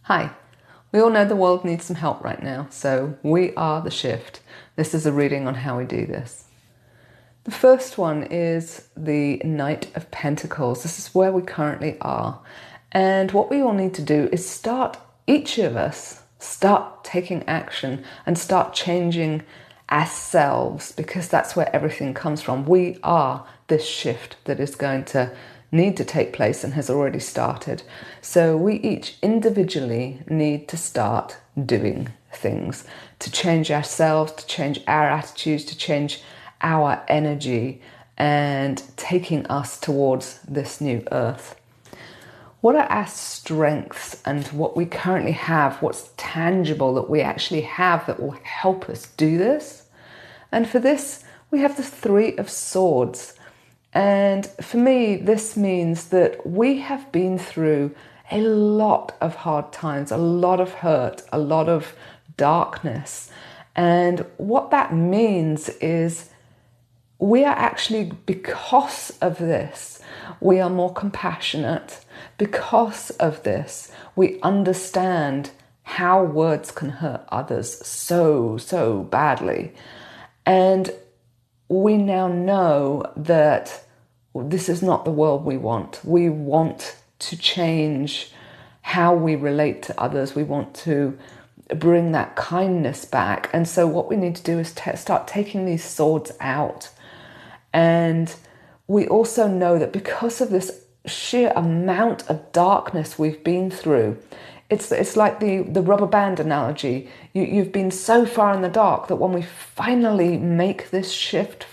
Hi. We all know the world needs some help right now, so we are the shift. This is a reading on how we do this. The first one is the Knight of Pentacles. This is where we currently are. And what we all need to do is each of us, start taking action and start changing ourselves, because that's where everything comes from. We are this shift that is going to need to take place and has already started. So we each individually need to start doing things to change ourselves, to change our attitudes, to change our energy and taking us towards this new earth. What are our strengths and what we currently have, what's tangible that we actually have that will help us do this? And for this, we have the Three of Swords. And for me, this means that we have been through a lot of hard times, a lot of hurt, a lot of darkness. And what that means is we are actually, because of this, we are more compassionate. Because of this, we understand how words can hurt others so badly. And we now know that this is not the world we want. We want to change how we relate to others. We want to bring that kindness back. And so what we need to do is start taking these swords out. And we also know that because of this sheer amount of darkness we've been through, it's like the rubber band analogy. You've been so far in the dark that when we finally make this shift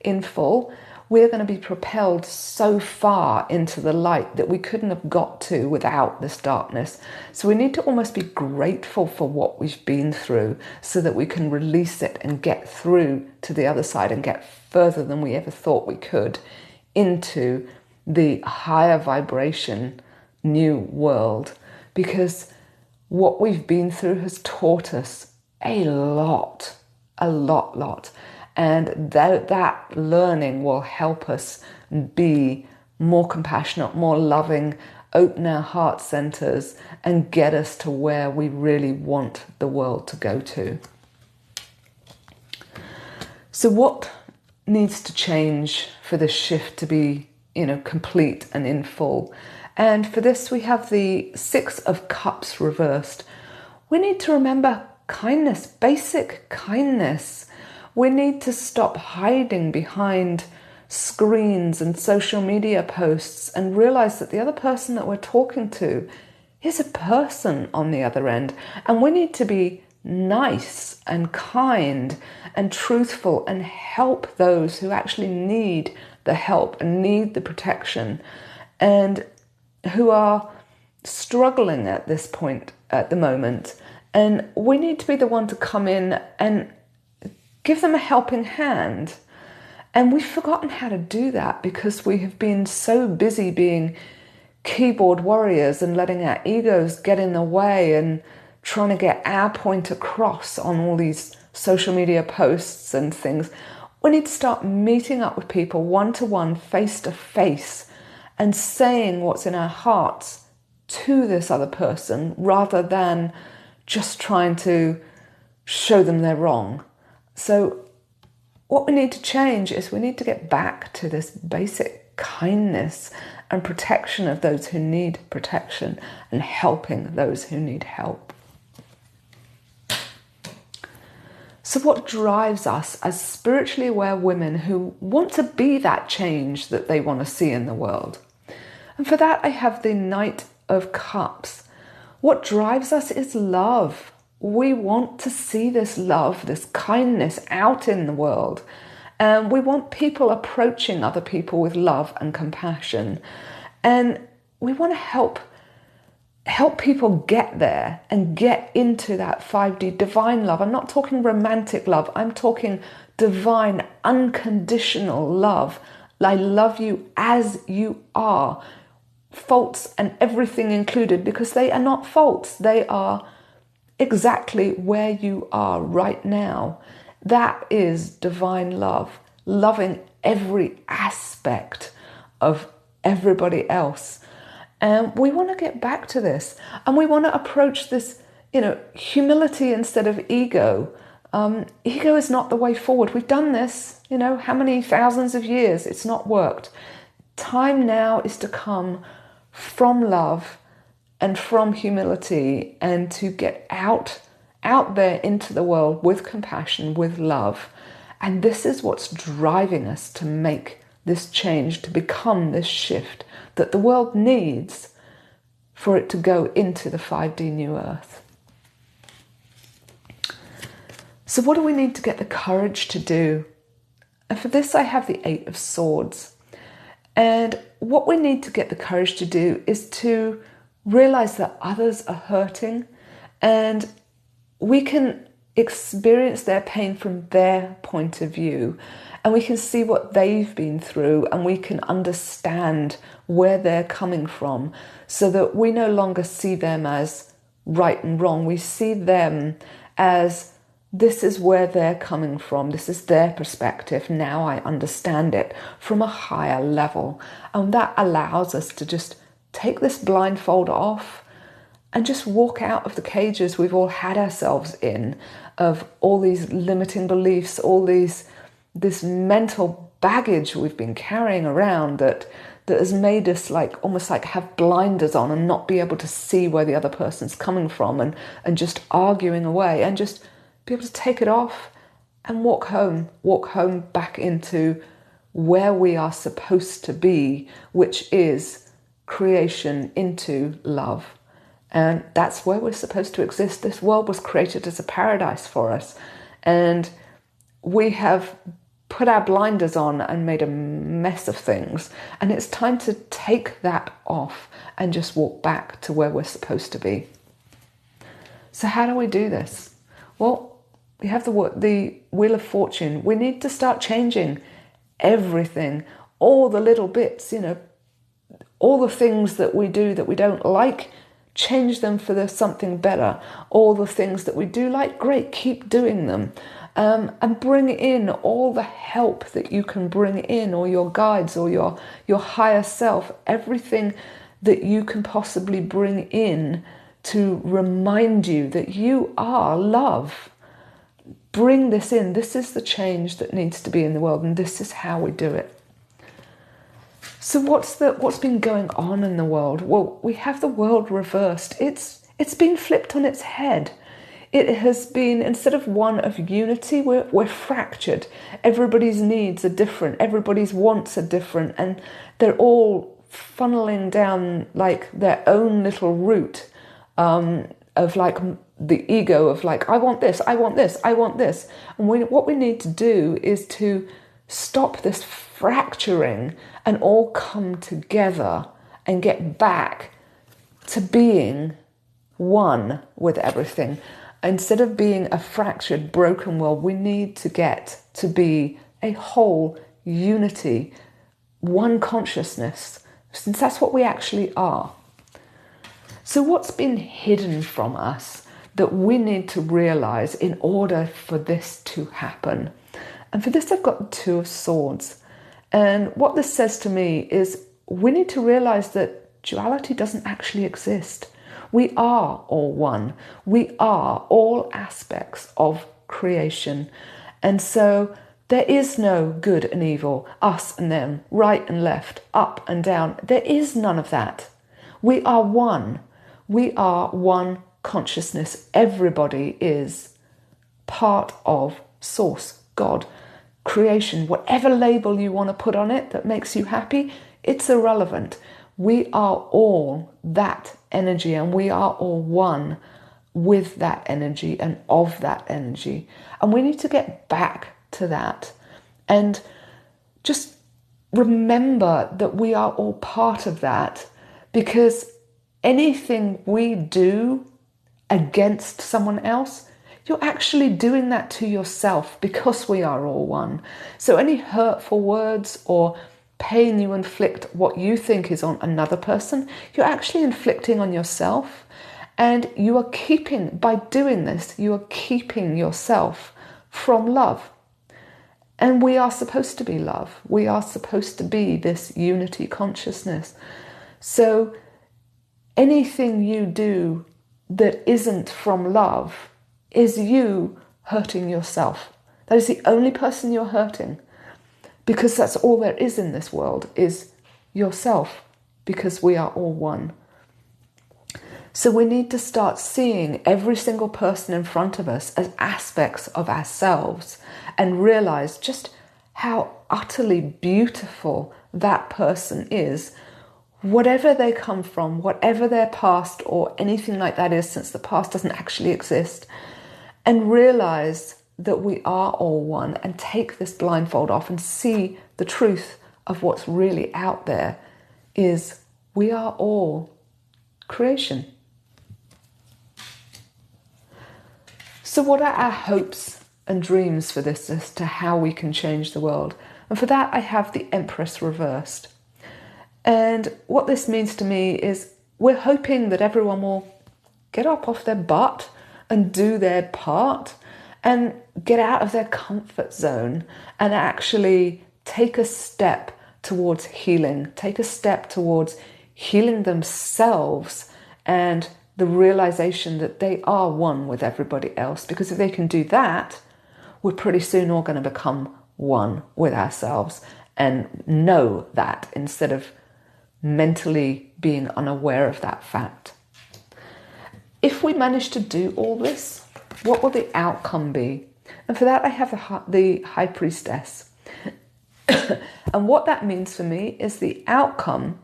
in full, we're going to be propelled so far into the light that we couldn't have got to without this darkness. So we need to almost be grateful for what we've been through so that we can release it and get through to the other side and get further than we ever thought we could into the higher vibration new world. Because what we've been through has taught us a lot. And that learning will help us be more compassionate, more loving, open our heart centers, and get us to where we really want the world to go to. So what needs to change for this shift to be, complete and in full? And for this, we have the Six of Cups reversed. We need to remember kindness, basic kindness. We need to stop hiding behind screens and social media posts and realize that the other person that we're talking to is a person on the other end. And we need to be nice and kind and truthful and help those who actually need the help and need the protection and who are struggling at this point at the moment. And we need to be the one to come in and give them a helping hand. And we've forgotten how to do that because we have been so busy being keyboard warriors and letting our egos get in the way and trying to get our point across on all these social media posts and things. We need to start meeting up with people one-to-one, face-to-face, and saying what's in our hearts to this other person rather than just trying to show them they're wrong. So what we need to change is we need to get back to this basic kindness and protection of those who need protection and helping those who need help. So what drives us as spiritually aware women who want to be that change that they want to see in the world? And for that, I have the Knight of Cups. What drives us is love. We want to see this love, this kindness out in the world. And we want people approaching other people with love and compassion. And we want to help people get there and get into that 5D divine love. I'm not talking romantic love. I'm talking divine, unconditional love. I love you as you are. Faults and everything included, because they are not faults. They are exactly where you are right now. That is divine love, loving every aspect of everybody else. And we want to get back to this. And we want to approach this, humility instead of ego. Ego is not the way forward. We've done this, how many thousands of years? It's not worked. Time now is to come from love and from humility, and to get out there into the world with compassion, with love. And this is what's driving us to make this change, to become this shift that the world needs for it to go into the 5D new earth. So what do we need to get the courage to do? And for this I have the 8 of Swords. And what we need to get the courage to do is to realize that others are hurting, and we can experience their pain from their point of view, and we can see what they've been through, and we can understand where they're coming from, so that we no longer see them as right and wrong. We see them as, this is where they're coming from. This is their perspective. Now I understand it from a higher level. And that allows us to just take this blindfold off and just walk out of the cages we've all had ourselves in, of all these limiting beliefs, all this mental baggage we've been carrying around that has made us almost like have blinders on and not be able to see where the other person's coming from, and just arguing away, and just be able to take it off and walk home back into where we are supposed to be, which is creation into love. And that's where we're supposed to exist. This world was created as a paradise for us, and we have put our blinders on and made a mess of things, and it's time to take that off and just walk back to where we're supposed to be. So how do we do this? Well, we have the Wheel of Fortune. We need to start changing everything, all the little bits, all the things that we do that we don't like, change them for something better. All the things that we do like, great, keep doing them. And bring in all the help that you can bring in, or your guides, or your higher self, everything that you can possibly bring in to remind you that you are love. Bring this in. This is the change that needs to be in the world, and this is how we do it. So what's been going on in the world? Well, we have the world reversed. It's been flipped on its head. It has been, instead of one of unity, we're fractured. Everybody's needs are different. Everybody's wants are different. And they're all funneling down their own little route of the ego of I want this, I want this, I want this. And what we need to do is to stop this fracturing and all come together and get back to being one with everything. Instead of being a fractured, broken world, we need to get to be a whole unity, one consciousness, since that's what we actually are. So what's been hidden from us that we need to realize in order for this to happen? And for this, I've got the 2 of Swords. And what this says to me is we need to realize that duality doesn't actually exist. We are all one. We are all aspects of creation. And so there is no good and evil, us and them, right and left, up and down. There is none of that. We are one. We are one consciousness. Everybody is part of Source, God, creation. Whatever label you want to put on it that makes you happy, it's irrelevant. We are all that energy, and we are all one with that energy and of that energy. And we need to get back to that and just remember that we are all part of that, because anything we do against someone else, you're actually doing that to yourself, because we are all one. So any hurtful words or pain you inflict what you think is on another person, you're actually inflicting on yourself. And you are keeping, by doing this, you are keeping yourself from love. And we are supposed to be love. We are supposed to be this unity consciousness. So anything you do that isn't from love is you hurting yourself. That is the only person you're hurting, because that's all there is in this world, is yourself, because we are all one. So we need to start seeing every single person in front of us as aspects of ourselves and realize just how utterly beautiful that person is, whatever they come from, whatever their past or anything like that is, since the past doesn't actually exist, and realize that we are all one, and take this blindfold off and see the truth of what's really out there is we are all creation. So what are our hopes and dreams for this as to how we can change the world? And for that, I have the Empress reversed. And what this means to me is we're hoping that everyone will get up off their butt and do their part and get out of their comfort zone and actually take a step towards healing, take a step towards healing themselves and the realization that they are one with everybody else. Because if they can do that, we're pretty soon all going to become one with ourselves and know that, instead of mentally being unaware of that fact. If we manage to do all this, what will the outcome be? And for that, I have the High Priestess. And what that means for me is the outcome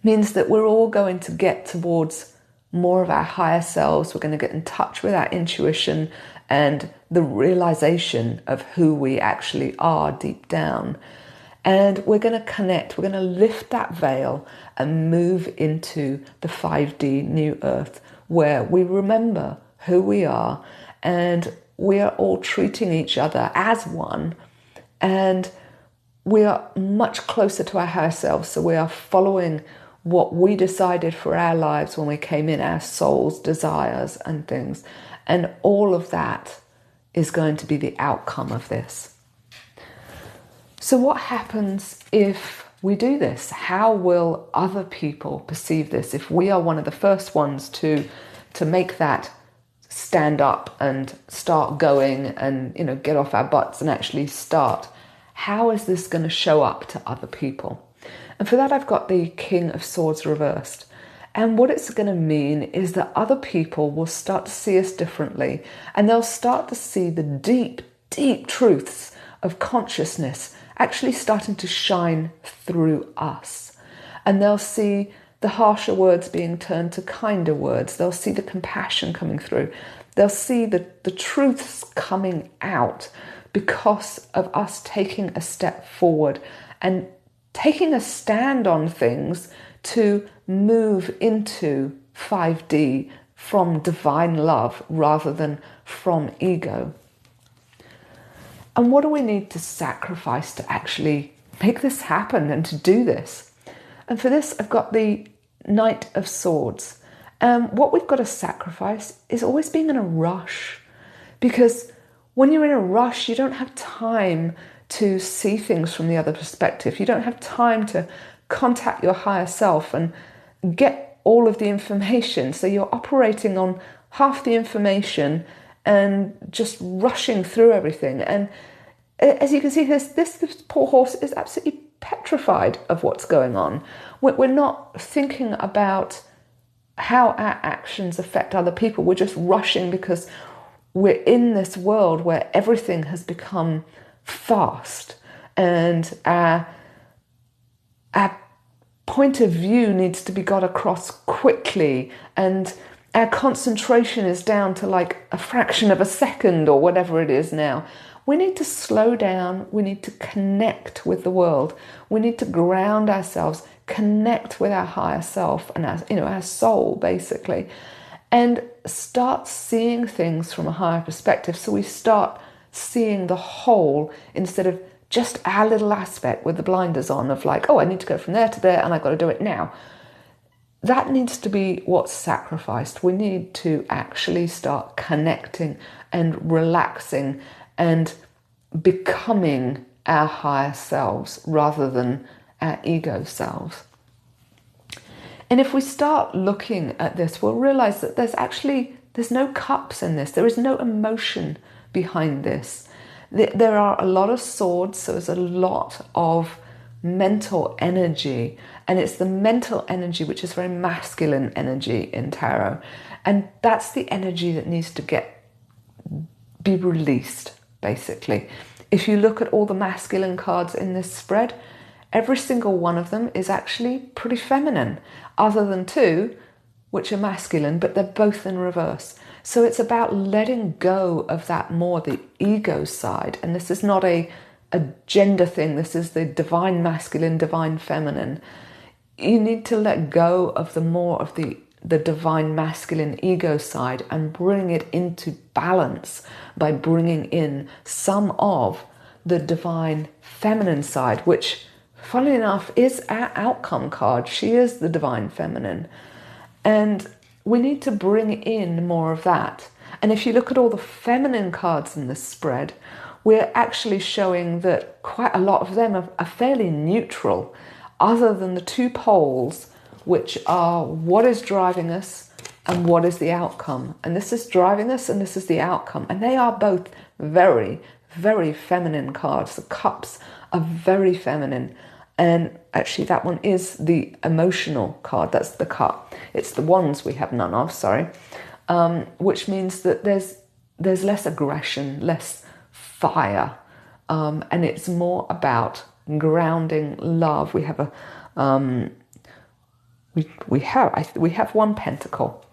means that we're all going to get towards more of our higher selves. We're going to get in touch with our intuition and the realization of who we actually are deep down. And we're going to connect, we're going to lift that veil and move into the 5D new earth, where we remember who we are and we are all treating each other as one, and we are much closer to our higher selves. So we are following what we decided for our lives when we came in, our soul's desires and things. And all of that is going to be the outcome of this. So what happens if we do this? How will other people perceive this? If we are one of the first ones to make that stand up and start going and, get off our butts and actually start, how is this going to show up to other people? And for that, I've got the King of Swords reversed. And what it's going to mean is that other people will start to see us differently, and they'll start to see the deep, deep truths of consciousness actually starting to shine through us. And they'll see the harsher words being turned to kinder words. They'll see the compassion coming through. They'll see the truths coming out because of us taking a step forward and taking a stand on things to move into 5D from divine love rather than from ego. And what do we need to sacrifice to actually make this happen and to do this? And for this, I've got the Knight of Swords. What we've got to sacrifice is always being in a rush, because when you're in a rush, you don't have time to see things from the other perspective. You don't have time to contact your higher self and get all of the information. So you're operating on half the information and just rushing through everything. And as you can see, this poor horse is absolutely petrified of what's going on. We're not thinking about how our actions affect other people. We're just rushing because we're in this world where everything has become fast, and our point of view needs to be got across quickly, and our concentration is down to like a fraction of a second or whatever it is now. We need to slow down. We need to connect with the world. We need to ground ourselves, connect with our higher self and our soul, basically, and start seeing things from a higher perspective. So we start seeing the whole instead of just our little aspect with the blinders on of like, oh, I need to go from there to there and I've got to do it now. That needs to be what's sacrificed. We need to actually start connecting and relaxing and becoming our higher selves rather than our ego selves. And if we start looking at this, we'll realize that there's no cups in this. There is no emotion behind this. There are a lot of swords, so there's a lot of mental energy, and it's the mental energy which is very masculine energy in tarot, and that's the energy that needs to be released, basically. If you look at all the masculine cards in this spread, every single one of them is actually pretty feminine, other than two which are masculine, but they're both in reverse. So it's about letting go of that more, the ego side. And this is not a gender thing. This is the divine masculine, divine feminine. You need to let go of the more of the divine masculine ego side and bring it into balance by bringing in some of the divine feminine side, which, funnily enough, is our outcome card. She is the divine feminine. And we need to bring in more of that. And if you look at all the feminine cards in this spread, we're actually showing that quite a lot of them are fairly neutral, other than the two poles, which are what is driving us and what is the outcome. And this is driving us and this is the outcome. And they are both very, very feminine cards. The cups are very feminine. And actually that one is the emotional card. That's the cup. It's the wands we have none of, sorry. Which means that there's less aggression, less fire. And it's more about grounding love. We have we have one pentacle.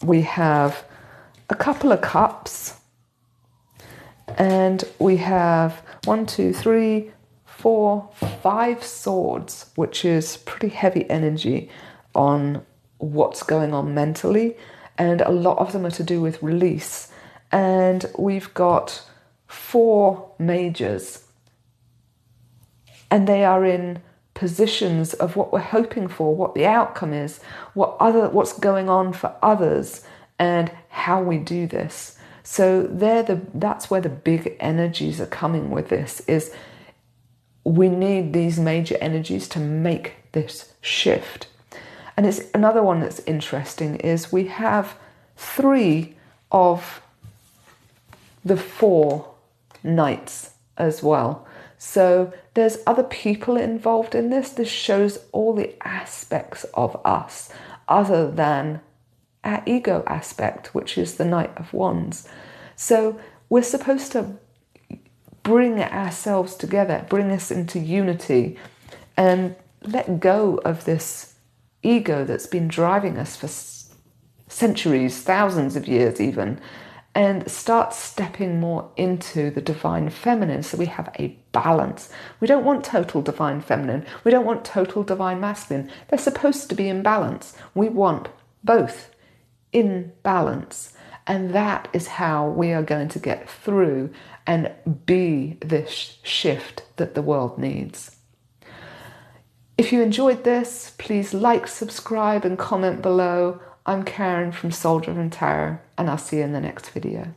We have a couple of cups. And we have 1, 2, 3, 4, 5 swords, which is pretty heavy energy on what's going on mentally, and a lot of them are to do with release. And we've got 4 majors, and they are in positions of what we're hoping for, what the outcome is, what's going on for others, and how we do this. So that's where the big energies are coming with this, is we need these major energies to make this shift. And it's another one that's interesting is we have 3 of the 4 knights as well. So there's other people involved in this. This shows all the aspects of us other than our ego aspect, which is the Knight of Wands. So we're supposed to bring ourselves together, bring us into unity, and let go of this ego that's been driving us for centuries, thousands of years even, and start stepping more into the divine feminine so we have a balance. We don't want total divine feminine. We don't want total divine masculine. They're supposed to be in balance. We want both in balance. And that is how we are going to get through and be this shift that the world needs. If you enjoyed this, please like, subscribe and comment below. I'm Karen from Soldier and Tarot, and I'll see you in the next video.